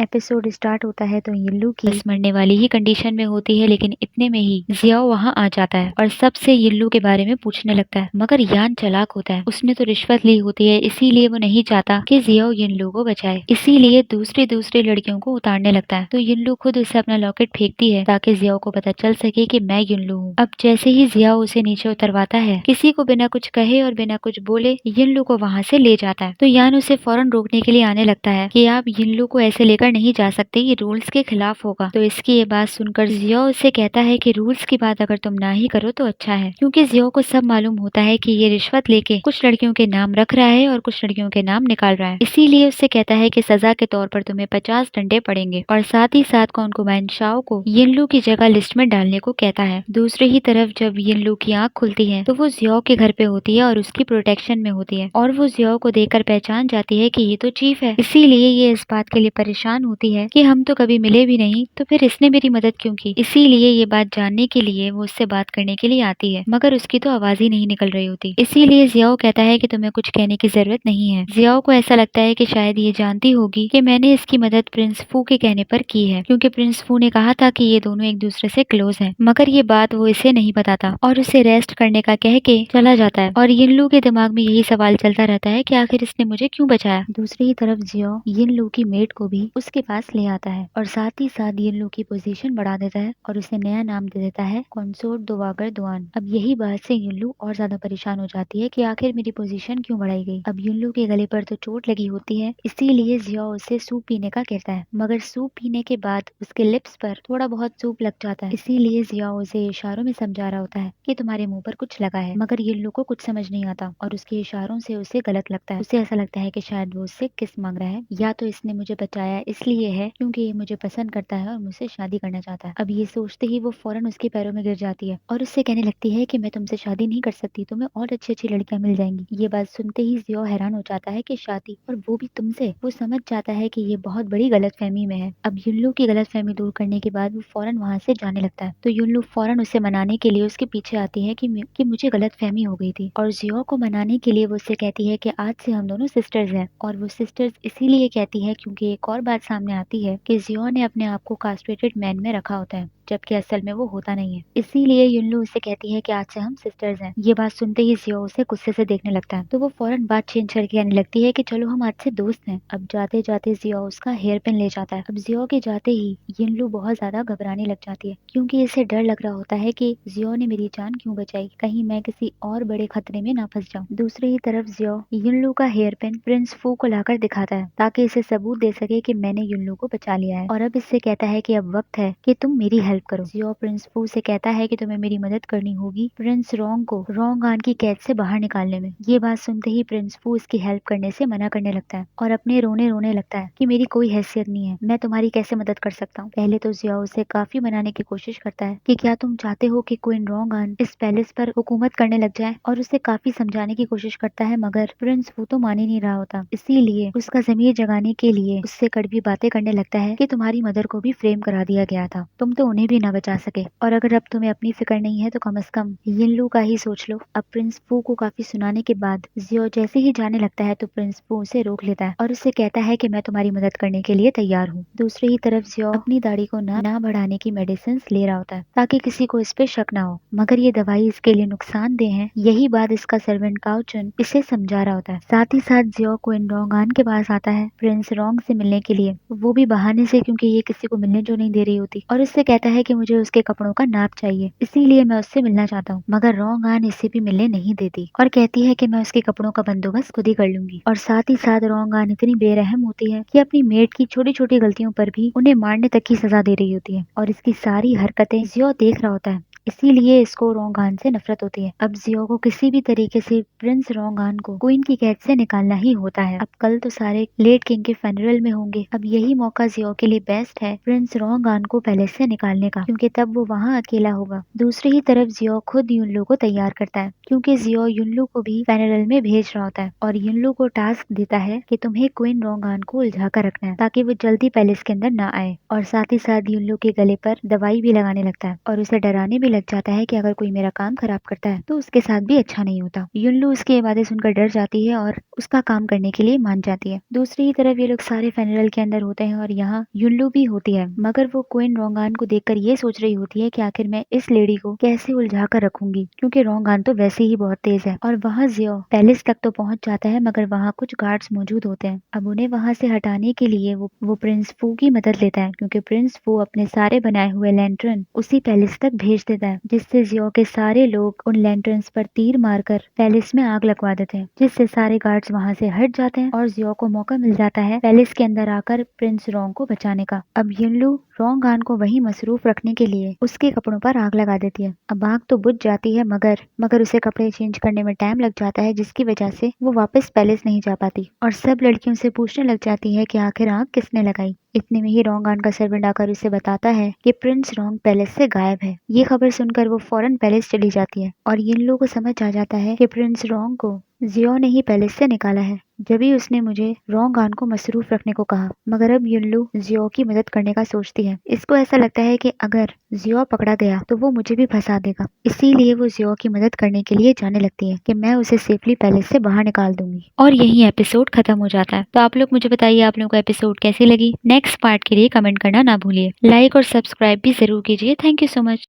Episode start होता है तो यिल्लू की बस मरने वाली ही कंडीशन में होती है, लेकिन इतने में ही जियाओ वहाँ आ जाता है और सबसे यिल्लू के बारे में पूछने लगता है। मगर यान चालाक होता है, उसने तो रिश्वत ली होती है, इसीलिए वो नहीं चाहता कि जियाओ यिल्लू को बचाए, इसीलिए दूसरी दूसरी लड़कियों को उतारने लगता है। तो यिल्लू खुद उसे अपना लॉकेट फेंकती है ताकि जियाओ को पता चल सके कि मैं यिल्लू हूँ। अब जैसे ही जियाओ उसे नीचे उतरवाता है, किसी को बिना कुछ कहे और बिना कुछ बोले यिल्लू को वहाँ से ले जाता है। तो यान उसे फौरन रोकने के लिए आने लगता है कि आप यिल्लू को ऐसे लेकर नहीं जा सकते, ये रूल्स के खिलाफ होगा। तो इसकी ये बात सुनकर जियाओ उसे कहता है कि रूल्स की बात अगर तुम ना ही करो तो अच्छा है, क्योंकि जियाओ को सब मालूम होता है कि ये रिश्वत लेके कुछ लड़कियों के नाम रख रहा है और कुछ लड़कियों के नाम निकाल रहा है। इसीलिए उससे कहता है कि सजा के तौर पर तुम्हें 50 डंडे पड़ेंगे और साथ ही साथ कॉन्कुबाइन शाओ को यिल्लू की जगह लिस्ट में डालने को कहता है। दूसरी ही तरफ जब यिल्लू की आंख खुलती है तो वो जियाओ के घर पे होती है और उसकी प्रोटेक्शन में होती है, और वो जियाओ को देखकर पहचान जाती है कि ये तो चीफ है। इसीलिए ये इस बात के लिए परेशान होती है कि हम तो कभी मिले भी नहीं, तो फिर इसने मेरी मदद क्यों की। इसीलिए ये बात जानने के लिए वो उससे बात करने के लिए आती है, मगर उसकी तो आवाज ही नहीं निकल रही होती। इसीलिए जियाओ कहता है कि तुम्हें कुछ कहने की जरूरत नहीं है। जियाओ को ऐसा लगता है कि शायद ये जानती होगी कि मैंने इसकी मदद प्रिंस फू के कहने पर की है, क्योंकि प्रिंस फू ने कहा था कि ये दोनों एक दूसरे से क्लोज हैं। मगर ये बात वो इसे नहीं बताता और उसे रेस्ट करने का कह के चला जाता है। और यिल्लू के दिमाग में यही सवाल चलता रहता है कि आखिर इसने मुझे क्यों बचाया। दूसरी ही तरफ जियाओ यिल्लू की मेट को भी उसके पास ले आता है और साथ ही साथ यिल्लू की पोजीशन बढ़ा देता है और उसे नया नाम दे देता है कंसोर्ट दोवागर दुआन। अब यही बात से यिल्लू और ज्यादा परेशान हो जाती है कि आखिर मेरी पोजीशन क्यों बढ़ाई गई। अब यिल्लू के गले पर तो चोट लगी होती है, इसीलिए जियाओ उसे सूप पीने का कहता है, मगर सूप पीने के बाद उसके लिप्स पर थोड़ा बहुत सूप लग जाता है। इसीलिए जियाओ उसे इशारों में समझा रहा होता है कि तुम्हारे मुंह पर कुछ लगा है, मगर यिल्लू को कुछ समझ नहीं आता और उसके इशारों से उसे गलत लगता है। उसे ऐसा लगता है कि शायद वो उससे किस मांग रहा है, या तो इसने मुझे बचाया इसलिए है क्योंकि ये मुझे पसंद करता है और मुझसे शादी करना चाहता है। अब ये सोचते ही वो फौरन उसके पैरों में गिर जाती है और उससे कहने लगती है कि मैं तुमसे शादी नहीं कर सकती, तुम्हें और अच्छी अच्छी लड़कियां मिल जाएंगी। ये बात सुनते ही जियो हैरान हो जाता है कि शादी, और वो भी तुमसे। वो समझ जाता है कि ये बहुत बड़ी गलतफहमी में है। अब युल्लू की गलतफहमी दूर करने के बाद वो फौरन वहाँ से जाने लगता है। तो युल्लू फौरन उसे मनाने के लिए उसके पीछे आती है कि मुझे गलतफहमी हो गई थी, और जियो को मनाने के लिए वो उससे कहती है कि आज से हम दोनों सिस्टर्स हैं। और वो सिस्टर्स इसीलिए कहती है क्योंकि एक और बात सामने आती है कि जियो ने अपने आप को कास्ट्रेटेड मैन में रखा होता है, जबकि असल में वो होता नहीं है। इसीलिए युल्लू उसे कहती है कि आज से हम सिस्टर्स हैं। ये बात सुनते ही जियो उसे गुस्से से देखने लगता है, तो वो फौरन बात चेंज करके कहने लगती है कि चलो हम आज से दोस्त हैं। अब जाते जाते जियो उसका हेयर पिन ले जाता है। अब जियो के जाते ही युल्लू बहुत ज्यादा घबराने लग जाती है, क्योंकि इसे डर लग रहा होता है कि जियो ने मेरी जान क्यों बचाई, कहीं मैं किसी और बड़े खतरे में ना फंस जाऊं। दूसरी ही तरफ जियो युल्लू का हेयर पिन प्रिंस फू को लाकर दिखाता है ताकि इसे सबूत दे सके कि मैंने युल्लू को बचा लिया है, और अब इससे कहता है कि अब वक्त है कि तुम मेरी हेल्प करो। जियो प्रिंस फू से कहता है कि तुम्हें मेरी मदद करनी होगी प्रिंस रोंग को रोंगान की कैद से बाहर निकालने में। ये बात सुनते ही प्रिंस फू इसकी हेल्प करने से मना करने लगता है और अपने रोने रोने लगता है कि मेरी कोई हैसियत नहीं है, मैं तुम्हारी कैसे मदद कर सकता हूँ। पहले तो जियो उसे काफी मनाने की कोशिश करता है कि क्या तुम चाहते हो कि क्वीन रोंगान इस पैलेस पर हुकूमत करने लग जाए, और उसे काफी समझाने की कोशिश करता है, मगर प्रिंस फू तो मान ही नहीं रहा होता। इसीलिए उसका जमीर जगाने के लिए उससे कड़वी बातें करने लगता है कि तुम्हारी मदर को भी फ्रेम करा दिया गया था, तुम तो उन्हें भी ना बचा सके, और अगर अब तुम्हें अपनी फिक्र नहीं है तो कम से कम यिल्लू का ही सोच लो। अब प्रिंस फू को काफी सुनाने के बाद जियो जैसे ही जाने लगता है तो प्रिंस फू उसे रोक लेता है और उससे कहता है कि मैं तुम्हारी मदद करने के लिए तैयार हूँ। दूसरी ही तरफ जियो अपनी दाढ़ी को ना बढ़ाने की मेडिसिन ले रहा होता है ताकि किसी को इस पे शक ना हो, मगर ये दवाई इसके लिए नुकसानदेह है। यही बात इसका सर्वेंट काउचन इसे समझा रहा होता है। साथ ही साथ जियो क्वीन रोंगान के पास आता है प्रिंस रोंग से मिलने के लिए, वो भी बहाने से क्योंकि ये किसी को मिलने जो नहीं दे रही होती, और उससे कहता है कि मुझे उसके कपड़ों का नाप चाहिए, इसीलिए मैं उससे मिलना चाहता हूँ। मगर रोंगान इसे भी मिलने नहीं देती और कहती है कि मैं उसके कपड़ों का बंदोबस्त खुद ही कर लूंगी। और साथ ही साथ रोंगान इतनी बेरहम होती है कि अपनी मेट की छोटी छोटी गलतियों पर भी उन्हें मारने तक की सजा दे रही होती है, और इसकी सारी हरकतें जियो देख रहा होता है, इसीलिए इसको रोंगान से नफरत होती है। अब जियो को किसी भी तरीके से प्रिंस रोंगान को क्वीन की कैद से निकालना ही होता है। अब कल तो सारे लेट किंग के फेनरल में होंगे, अब यही मौका जियो के लिए बेस्ट है प्रिंस रोंगान को पैलेस से निकालने का, क्योंकि तब वो वहाँ अकेला होगा। दूसरी ही तरफ जियो खुद युनलू को तैयार करता है, क्योंकि जियो युनलू को भी फेनरल में भेज रहा होता है और युनलू को टास्क देता है कि तुम्हें क्वीन रोंगान को उलझा कर रखना है ताकि वो जल्दी पैलेस के अंदर ना आए। और साथ ही साथ युनलू के गले पर दवाई भी लगाने लगता है और उसे डराने भी लग जाता है कि अगर कोई मेरा काम खराब करता है तो उसके साथ भी अच्छा नहीं होता। युनलू उसकी ये बातें सुनकर डर जाती है और उसका काम करने के लिए मान जाती है। दूसरी ही तरफ ये लोग सारे फेनरल के अंदर होते हैं और यहाँ युनलू भी होती है, मगर वो क्वीन रोंगान को देखकर ये सोच रही होती है कि आखिर मैं इस लेडी को कैसे उलझा कर रखूंगी, क्योंकि रोंगान तो वैसे ही बहुत तेज है। और वहाँ जियो पैलेस तक तो पहुंच जाता है, मगर वहाँ कुछ गार्ड्स मौजूद होते हैं। अब उन्हें वहाँ से हटाने के लिए वो प्रिंस फू की मदद लेता है, क्योंकि प्रिंस फू अपने सारे बनाए हुए लैंटर्न उसी पैलेस तक भेज देता है, जिससे जियो के सारे लोग उन लैंटर्न्स पर तीर मारकर पैलेस में आग लगवा देते हैं, जिससे सारे गार्ड्स वहाँ से हट जाते हैं और जियो को मौका मिल जाता है पैलेस के अंदर आकर प्रिंस रोंग को बचाने का। अब युनलू रोंगान को वहीं मसरूफ रखने के लिए उसके कपड़ों पर आग लगा देती है। अब आग तो बुझ जाती है, मगर उसे कपड़े चेंज करने में टाइम लग जाता है, जिसकी वजह से वो वापस पैलेस नहीं जा पाती और सब लड़कियों से पूछने लग जाती है कि आखिर आग किसने लगाई। इतने में ही रोंगान का सर्वेंट आकर उसे बताता है कि प्रिंस रोंग पैलेस से गायब है। ये खबर सुनकर वो फौरन पैलेस चली जाती है और युनलू को समझ आ जाता है कि प्रिंस रोंग को जियो ने ही पैलेस से निकाला है, जब ही उसने मुझे रोंगान को मसरूफ रखने को कहा। मगर अब युनलू जियो की मदद करने का सोचती है। इसको ऐसा लगता है कि अगर जियो पकड़ा गया तो वो मुझे भी फंसा देगा, इसीलिए वो जियो की मदद करने के लिए जाने लगती है कि मैं उसे सेफली पैलेस से बाहर निकाल दूंगी। और यही एपिसोड खत्म हो जाता है। तो आप लोग मुझे बताइए आप लोगों को एपिसोड कैसी लगी। नेक्स्ट पार्ट के लिए कमेंट करना ना भूलिए। लाइक और सब्सक्राइब भी जरूर कीजिए। Thank you so much.